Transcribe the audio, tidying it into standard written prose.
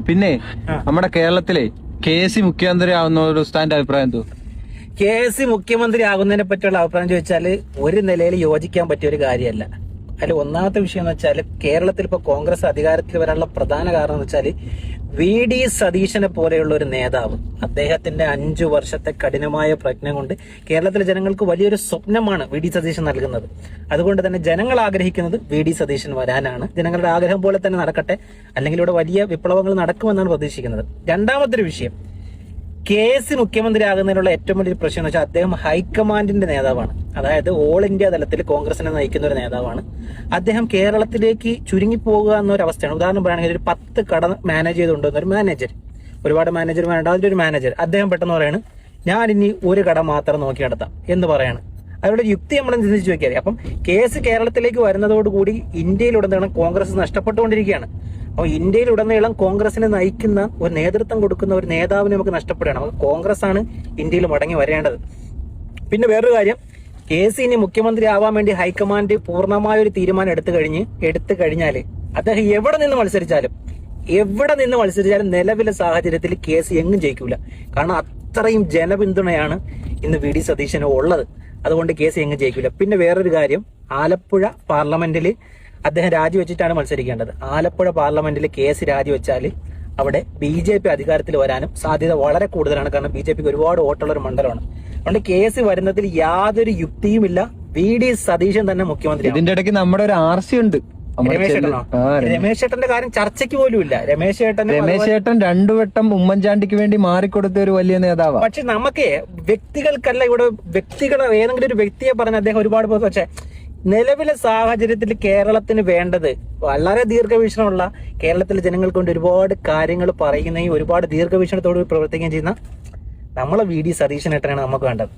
പിന്നെ നമ്മുടെ കേരളത്തിലെ KC മുഖ്യമന്ത്രി ആവുന്ന ഒരു ഉസ്താദിന്റെ അഭിപ്രായം എന്തോ? KC മുഖ്യമന്ത്രി ആകുന്നതിനെ പറ്റിയുള്ള അഭിപ്രായം ചോദിച്ചാൽ ഒരു നിലയിൽ യോജിക്കാൻ പറ്റിയ ഒരു കാര്യമല്ല. അതിൽ ഒന്നാമത്തെ വിഷയം എന്ന് വെച്ചാൽ കേരളത്തിൽ ഇപ്പൊ കോൺഗ്രസ് അധികാരത്തിൽ വരാനുള്ള പ്രധാന കാരണം എന്ന് വെച്ചാൽ VD സതീശനെ പോലെയുള്ള ഒരു നേതാവ്, അദ്ദേഹത്തിന്റെ 5 വർഷത്തെ കഠിനമായ പ്രയത്നം കൊണ്ട് കേരളത്തിലെ ജനങ്ങൾക്ക് വലിയൊരു സ്വപ്നമാണ് VD സതീശൻ നൽകുന്നത്. അതുകൊണ്ട് തന്നെ ജനങ്ങൾ ആഗ്രഹിക്കുന്നത് VD സതീശൻ വരാനാണ്. ജനങ്ങളുടെ ആഗ്രഹം പോലെ തന്നെ നടക്കട്ടെ, അല്ലെങ്കിൽ ഇവിടെ വലിയ വിപ്ലവങ്ങൾ നടക്കുമെന്നാണ് പ്രതീക്ഷിക്കുന്നത്. രണ്ടാമത്തെ ഒരു വിഷയം, KC മുഖ്യമന്ത്രി ആകുന്നതിനുള്ള ഏറ്റവും വലിയ പ്രശ്നം എന്ന് വെച്ചാൽ അദ്ദേഹം ഹൈക്കമാൻഡിന്റെ നേതാവാണ്. അതായത് ഓൾ ഇന്ത്യ തലത്തിൽ കോൺഗ്രസിനെ നയിക്കുന്ന ഒരു നേതാവാണ്. അദ്ദേഹം കേരളത്തിലേക്ക് ചുരുങ്ങിപ്പോകുക എന്നൊരവസ്ഥയാണ്. ഉദാഹരണം പറയുകയാണെങ്കിൽ ഒരു 10 കട മാനേജ് ചെയ്തുകൊണ്ടുവന്ന ഒരു മാനേജർ, ഒരുപാട് മാനേജർ വേണ്ട, അതിന്റെ ഒരു മാനേജർ, അദ്ദേഹം പെട്ടെന്ന് പറയാണ് ഞാൻ ഇനി ഒരു കട മാത്രം നോക്കി നടത്താം എന്ന് പറയാണ്. അവരുടെ യുക്തി നമ്മൾ ചിന്തിച്ച് നോക്കിയാൽ അപ്പം KC കേരളത്തിലേക്ക് വരുന്നതോടുകൂടി ഇന്ത്യയിലുടനീളം കോൺഗ്രസ് നഷ്ടപ്പെട്ടുകൊണ്ടിരിക്കുകയാണ്. അപ്പോൾ ഇന്ത്യയിലുടനീളം കോൺഗ്രസിനെ നയിക്കുന്ന ഒരു നേതൃത്വം കൊടുക്കുന്ന ഒരു നേതാവിനെ നമുക്ക് നഷ്ടപ്പെടുകയാണ്. അപ്പോൾ കോൺഗ്രസ് ആണ് ഇന്ത്യയിൽ മടങ്ങി വരേണ്ടത്. പിന്നെ വേറൊരു കാര്യം, KC ഇനി മുഖ്യമന്ത്രി ആവാൻ വേണ്ടി ഹൈക്കമാൻഡ് പൂർണ്ണമായ ഒരു തീരുമാനം എടുത്തു കഴിഞ്ഞാൽ അദ്ദേഹം എവിടെ നിന്ന് മത്സരിച്ചാലും നിലവിലെ സാഹചര്യത്തിൽ KC എങ്ങും ജയിക്കൂല. കാരണം അത്രയും ജനപിന്തുണയാണ് ഇന്ന് VD സതീശന് ഉള്ളത്. അതുകൊണ്ട് KC എങ്ങും ജയിക്കില്ല. പിന്നെ വേറൊരു കാര്യം, ആലപ്പുഴ പാർലമെന്റിൽ അദ്ദേഹം രാജിവെച്ചിട്ടാണ് മത്സരിക്കേണ്ടത്. ആലപ്പുഴ പാർലമെന്റിൽ KC രാജിവെച്ചാൽ അവിടെ BJP അധികാരത്തിൽ വരാനും സാധ്യത വളരെ കൂടുതലാണ്. കാരണം BJPക്ക് ഒരുപാട് വോട്ടുള്ള ഒരു മണ്ഡലമാണ്. അതുകൊണ്ട് KC വരുന്നതിൽ യാതൊരു യുക്തിയുമില്ല. VD സതീശൻ തന്നെ മുഖ്യമന്ത്രി. ഇതിന്റെ ഇടയ്ക്ക് നമ്മുടെ ഒരു RC ഉണ്ട്, രമേശ് ചേട്ടന്റെ കാര്യം ചർച്ചയ്ക്ക് പോലും ഇല്ല. രമേശ് ചേട്ടൻ 2 വട്ടം ഉമ്മൻചാണ്ടിക്ക് വേണ്ടി മാറിക്കൊടുത്ത ഒരു വലിയ നേതാവാണ്. പക്ഷെ നമുക്ക് വ്യക്തികൾക്കല്ല ഇവിടെ, ഏതെങ്കിലും ഒരു വ്യക്തിയെ പറഞ്ഞ അദ്ദേഹം ഒരുപാട് പോയി. പക്ഷെ നിലവിലെ സാഹചര്യത്തിൽ കേരളത്തിന് വേണ്ടത് വളരെ ദീർഘവീക്ഷണമുള്ള, കേരളത്തിലെ ജനങ്ങൾക്ക് കൊണ്ട് ഒരുപാട് കാര്യങ്ങൾ പറയുകയും ഒരുപാട് ദീർഘവീക്ഷണത്തോട് പ്രവർത്തിക്കുകയും ചെയ്യുന്ന നമ്മളെ VD സതീശനേട്ടനാണ് നമുക്ക് വേണ്ടത്.